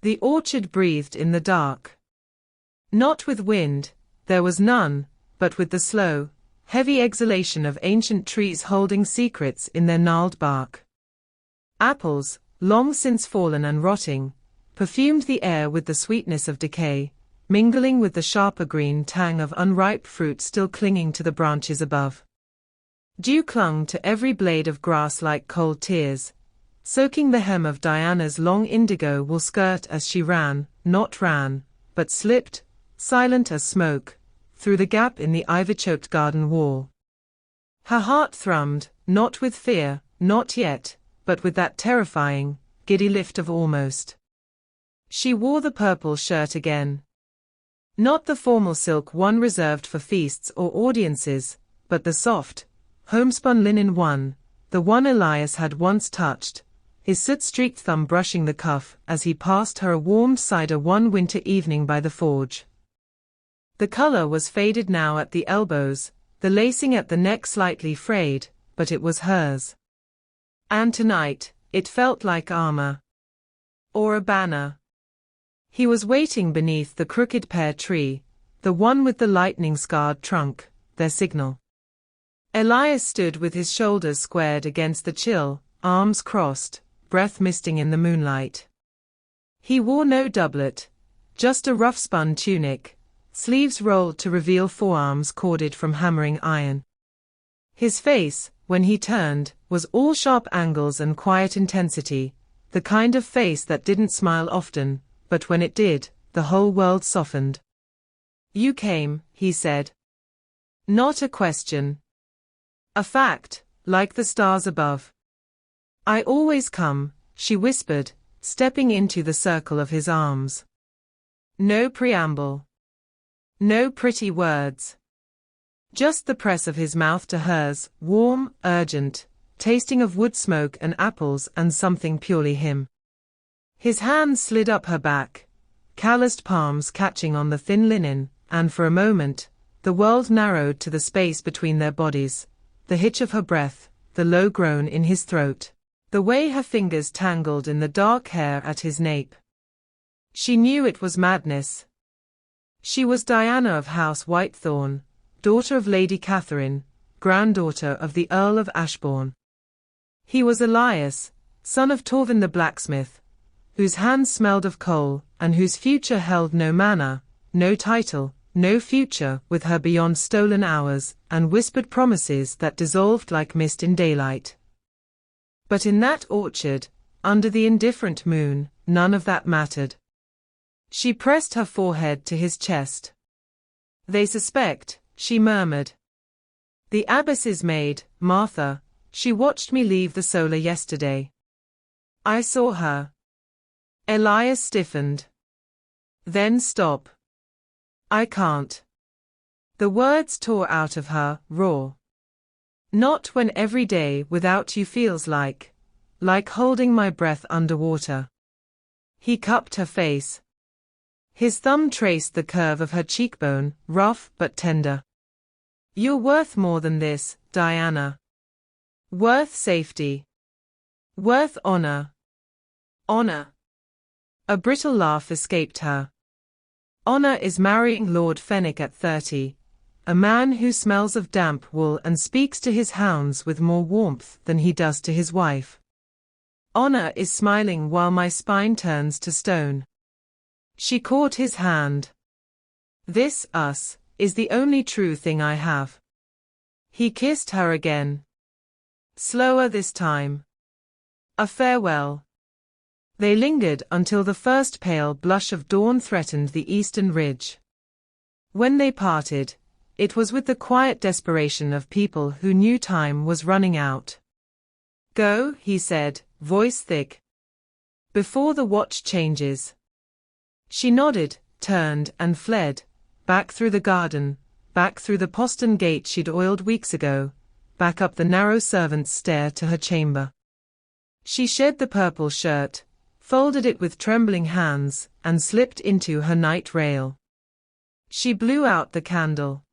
The orchard breathed in the dark. Not with wind, there was none, but with the slow, heavy exhalation of ancient trees holding secrets in their gnarled bark. Apples, long since fallen and rotting, perfumed the air with the sweetness of decay, mingling with the sharper green tang of unripe fruit still clinging to the branches above. Dew clung to every blade of grass like cold tears, soaking the hem of Diana's long indigo wool skirt as she ran, not ran, but slipped, silent as smoke, through the gap in the ivy-choked garden wall. Her heart thrummed, not with fear, not yet, but with that terrifying, giddy lift of almost. She wore the purple shirt again. Not the formal silk one reserved for feasts or audiences, but the soft, homespun linen one, the one Elias had once touched, his soot-streaked thumb brushing the cuff as he passed her a warmed cider one winter evening by the forge. The color was faded now at the elbows, the lacing at the neck slightly frayed, but it was hers. And tonight, it felt like armor. Or a banner. He was waiting beneath the crooked pear tree, the one with the lightning-scarred trunk, their signal. Elias stood with his shoulders squared against the chill, arms crossed, breath misting in the moonlight. He wore no doublet, just a rough-spun tunic, sleeves rolled to reveal forearms corded from hammering iron. His face, when he turned, was all sharp angles and quiet intensity, the kind of face that didn't smile often, but when it did, the whole world softened. "You came," he said. Not a question. A fact, like the stars above. "I always come," she whispered, stepping into the circle of his arms. No preamble. No pretty words. Just the press of his mouth to hers, warm, urgent, tasting of wood smoke and apples and something purely him. His hands slid up her back, calloused palms catching on the thin linen, and for a moment, the world narrowed to the space between their bodies, the hitch of her breath, the low groan in his throat, the way her fingers tangled in the dark hair at his nape. She knew it was madness. She was Diana of House Whitethorn, daughter of Lady Catherine, granddaughter of the Earl of Ashbourne. He was Elias, son of Torvin the blacksmith, whose hands smelled of coal, and whose future held no manor, no title, no future with her beyond stolen hours and whispered promises that dissolved like mist in daylight. But in that orchard, under the indifferent moon, none of that mattered. She pressed her forehead to his chest. "They suspect," she murmured. "The abbess's maid, Martha, she watched me leave the solar yesterday. I saw her." Elias stiffened. "Then stop." "I can't." The words tore out of her, raw. "Not when every day without you feels like holding my breath underwater." He cupped her face. His thumb traced the curve of her cheekbone, rough but tender. "You're worth more than this, Diana. Worth safety. Worth honor." "Honor?" A brittle laugh escaped her. "Honor is marrying Lord Fenwick at 30, a man who smells of damp wool and speaks to his hounds with more warmth than he does to his wife. Honor is smiling while my spine turns to stone." She caught his hand. "This, us, is the only true thing I have." He kissed her again. Slower this time. A farewell. They lingered until the first pale blush of dawn threatened the eastern ridge. When they parted, it was with the quiet desperation of people who knew time was running out. "Go," he said, voice thick. "Before the watch changes." She nodded, turned, and fled, back through the garden, back through the postern gate she'd oiled weeks ago, back up the narrow servant's stair to her chamber. She shed the purple shirt, folded it with trembling hands, and slipped into her night rail. She blew out the candle.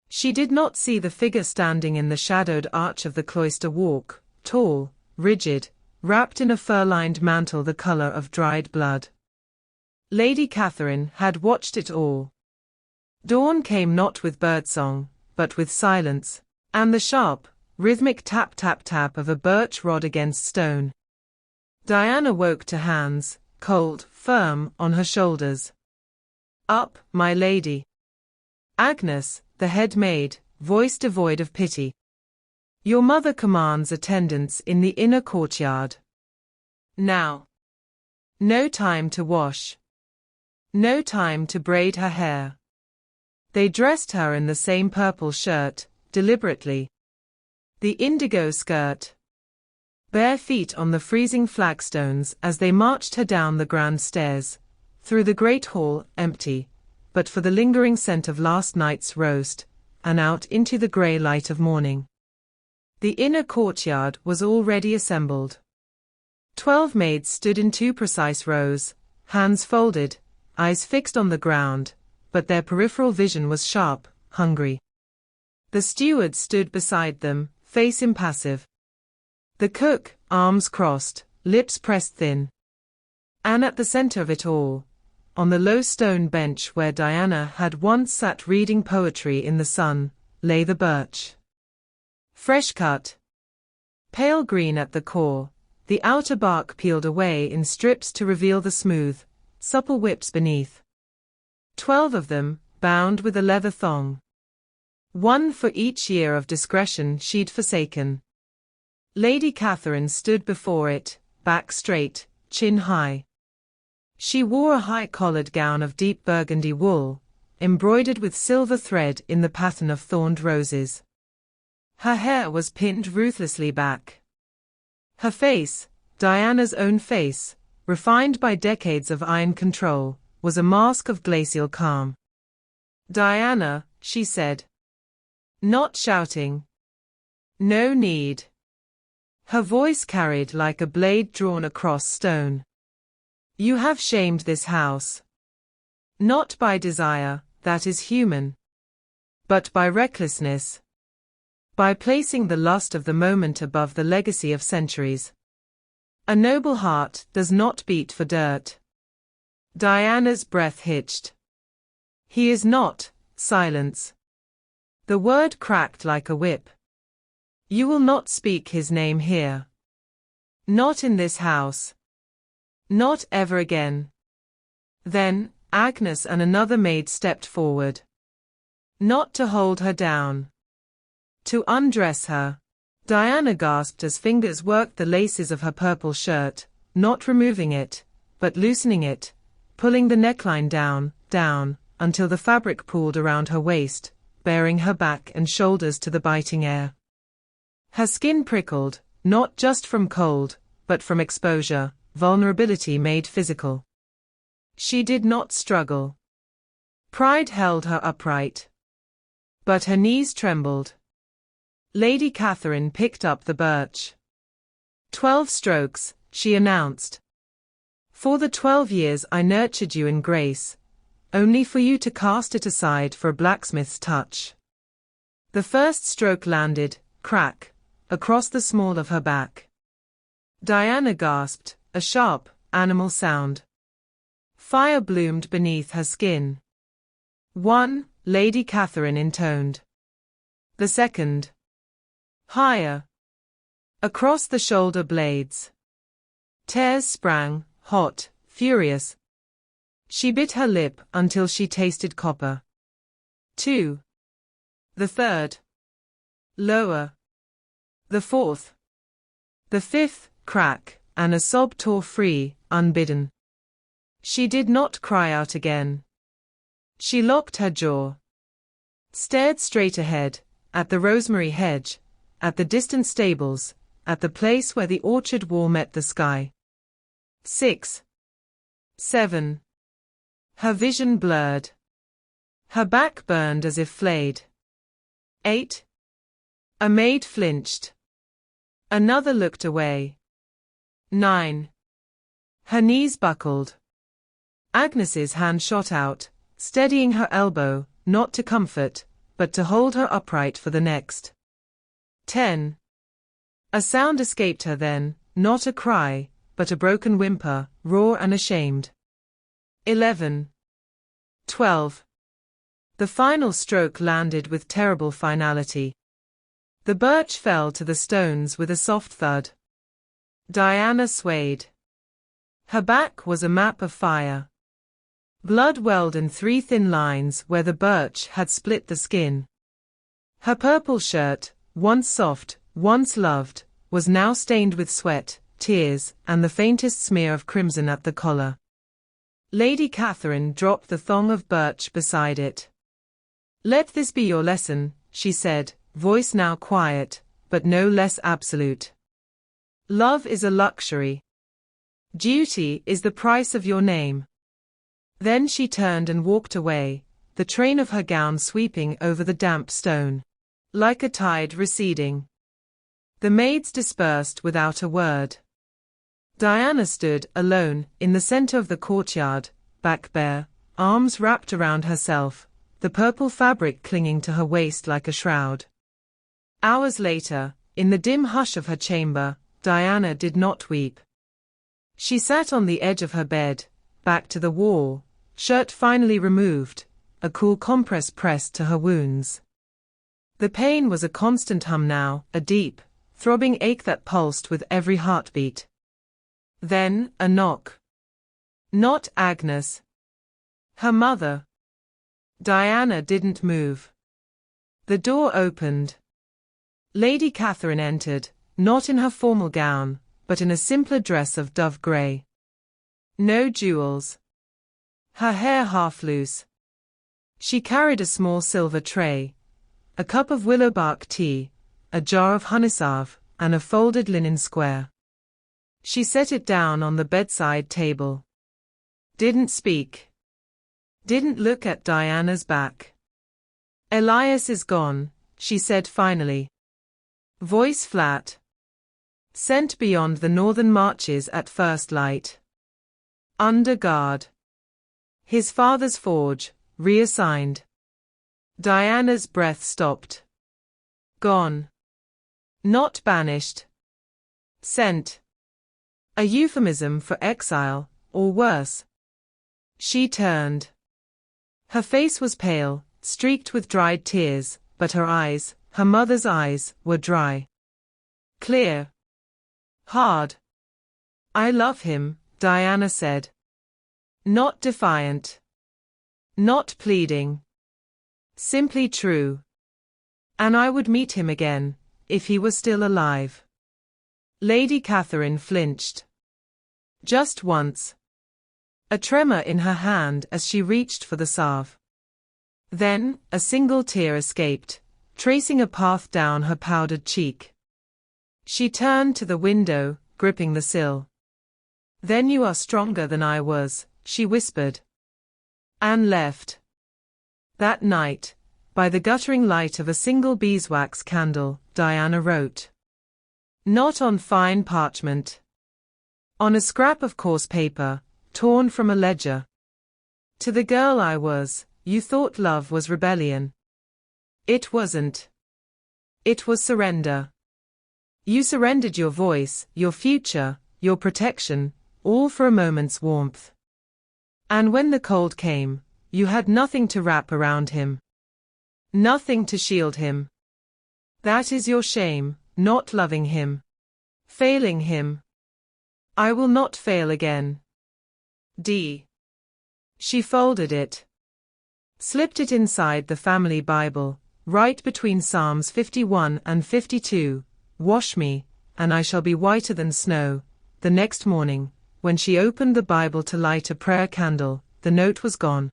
She did not see the figure standing in the shadowed arch of the cloister walk, tall, rigid, wrapped in a fur-lined mantle the color of dried blood. Lady Catherine had watched it all. Dawn came not with birdsong, but with silence, and the sharp, rhythmic tap-tap-tap of a birch rod against stone. Diana woke to hands, cold, firm, on her shoulders. "Up, my lady." Agnes, the head maid, voice devoid of pity. "Your mother commands attendance in the inner courtyard. Now. No time to wash. No time to braid her hair." They dressed her in the same purple shirt, deliberately. The indigo skirt. Bare feet on the freezing flagstones as they marched her down the grand stairs, through the great hall, empty, but for the lingering scent of last night's roast, and out into the grey light of morning. The inner courtyard was already assembled. 12 maids stood in 2 precise rows, hands folded, eyes fixed on the ground, but their peripheral vision was sharp, hungry. The steward stood beside them, face impassive. The cook, arms crossed, lips pressed thin. And at the center of it all, on the low stone bench where Diana had once sat reading poetry in the sun, lay the birch. Fresh cut. Pale green at the core, the outer bark peeled away in strips to reveal the smooth, supple whips beneath. 12 of them, bound with a leather thong. One for each year of discretion she'd forsaken. Lady Catherine stood before it, back straight, chin high. She wore a high-collared gown of deep burgundy wool, embroidered with silver thread in the pattern of thorned roses. Her hair was pinned ruthlessly back. Her face, Diana's own face, refined by decades of iron control, was a mask of glacial calm. "Diana," she said. Not shouting. "No need." Her voice carried like a blade drawn across stone. "You have shamed this house. Not by desire, that is human. But by recklessness. By placing the lust of the moment above the legacy of centuries. A noble heart does not beat for dirt." Diana's breath hitched. "He is not." Silence. The word cracked like a whip. "You will not speak his name here. Not in this house. Not ever again." Then, Agnes and another maid stepped forward. Not to hold her down. To undress her. Diana gasped as fingers worked the laces of her purple shirt, not removing it, but loosening it, pulling the neckline down, until the fabric pooled around her waist, baring her back and shoulders to the biting air. Her skin prickled, not just from cold, but from exposure, vulnerability made physical. She did not struggle. Pride held her upright. But her knees trembled. Lady Catherine picked up the birch. 12 strokes, she announced. For the 12 years I nurtured you in grace, only for you to cast it aside for a blacksmith's touch. The first stroke landed, crack, across the small of her back. Diana gasped, a sharp, animal sound. Fire bloomed beneath her skin. 1, Lady Catherine intoned. The second. Higher. Across the shoulder blades. Tears sprang, hot, furious. She bit her lip until she tasted copper. 2. The third. Lower. The fourth. The fifth, crack, and a sob tore free, unbidden. She did not cry out again. She locked her jaw. Stared straight ahead, at the rosemary hedge, at the distant stables, at the place where the orchard wall met the sky. 6. 7. Her vision blurred. Her back burned as if flayed. 8. A maid flinched. Another looked away. 9. Her knees buckled. Agnes's hand shot out, steadying her elbow, not to comfort, but to hold her upright for the next. 10. A sound escaped her then, not a cry, but a broken whimper, raw and ashamed. 11. 12. The final stroke landed with terrible finality. The birch fell to the stones with a soft thud. Diana swayed. Her back was a map of fire. Blood welled in 3 thin lines where the birch had split the skin. Her purple shirt, once soft, once loved, was now stained with sweat, tears, and the faintest smear of crimson at the collar. Lady Catherine dropped the thong of birch beside it. "Let this be your lesson," she said, voice now quiet, but no less absolute. "Love is a luxury. Duty is the price of your name." Then she turned and walked away, the train of her gown sweeping over the damp stone, like a tide receding. The maids dispersed without a word. Diana stood alone in the center of the courtyard, back bare, arms wrapped around herself, the purple fabric clinging to her waist like a shroud. Hours later, in the dim hush of her chamber, Diana did not weep. She sat on the edge of her bed, back to the wall, shirt finally removed, a cool compress pressed to her wounds. The pain was a constant hum now, a deep, throbbing ache that pulsed with every heartbeat. Then, a knock. Not Agnes. Her mother. Diana didn't move. The door opened. Lady Catherine entered, not in her formal gown, but in a simpler dress of dove grey. No jewels. Her hair half loose. She carried a small silver tray, a cup of willowbark tea, a jar of honeysalve, and a folded linen square. She set it down on the bedside table. Didn't speak. Didn't look at Diana's back. "Elias is gone," she said finally. Voice flat. "Sent beyond the northern marches at first light. Under guard. His father's forge, reassigned." Diana's breath stopped. Gone. Not banished. Sent. A euphemism for exile, or worse. She turned. Her face was pale, streaked with dried tears, but her eyes, her mother's eyes, were dry. Clear. Hard. "I love him," Diana said. Not defiant. Not pleading. Simply true. "And I would meet him again, if he was still alive." Lady Catherine flinched. Just once. A tremor in her hand as she reached for the salve. Then, a single tear escaped, tracing a path down her powdered cheek. She turned to the window, gripping the sill. "Then you are stronger than I was," she whispered. And left. That night, by the guttering light of a single beeswax candle, Diana wrote. Not on fine parchment. On a scrap of coarse paper, torn from a ledger. "To the girl I was, you thought love was rebellion. It wasn't. It was surrender. You surrendered your voice, your future, your protection, all for a moment's warmth. And when the cold came, you had nothing to wrap around him. Nothing to shield him. That is your shame, not loving him. Failing him. I will not fail again. D. She folded it. Slipped it inside the family Bible, right between Psalms 51 and 52, "Wash me, and I shall be whiter than snow." The next morning, when she opened the Bible to light a prayer candle, the note was gone.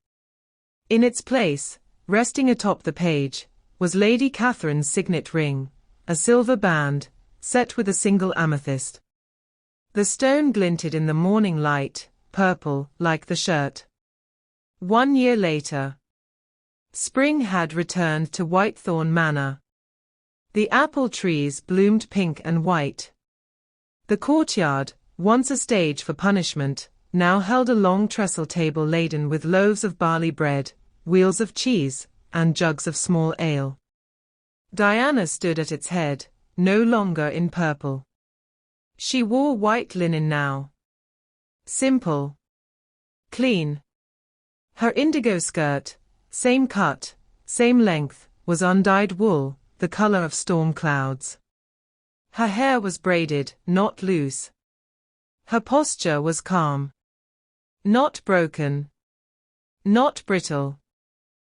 In its place, resting atop the page, was Lady Catherine's signet ring, a silver band, set with a single amethyst. The stone glinted in the morning light, purple, like the shirt. 1 year later. Spring had returned to Whitethorn Manor. The apple trees bloomed pink and white. The courtyard, once a stage for punishment, now held a long trestle table laden with loaves of barley bread, wheels of cheese, and jugs of small ale. Diana stood at its head, no longer in purple. She wore white linen now. Simple. Clean. Her indigo skirt, same cut, same length, was undyed wool, the color of storm clouds. Her hair was braided, not loose. Her posture was calm. Not broken. Not brittle.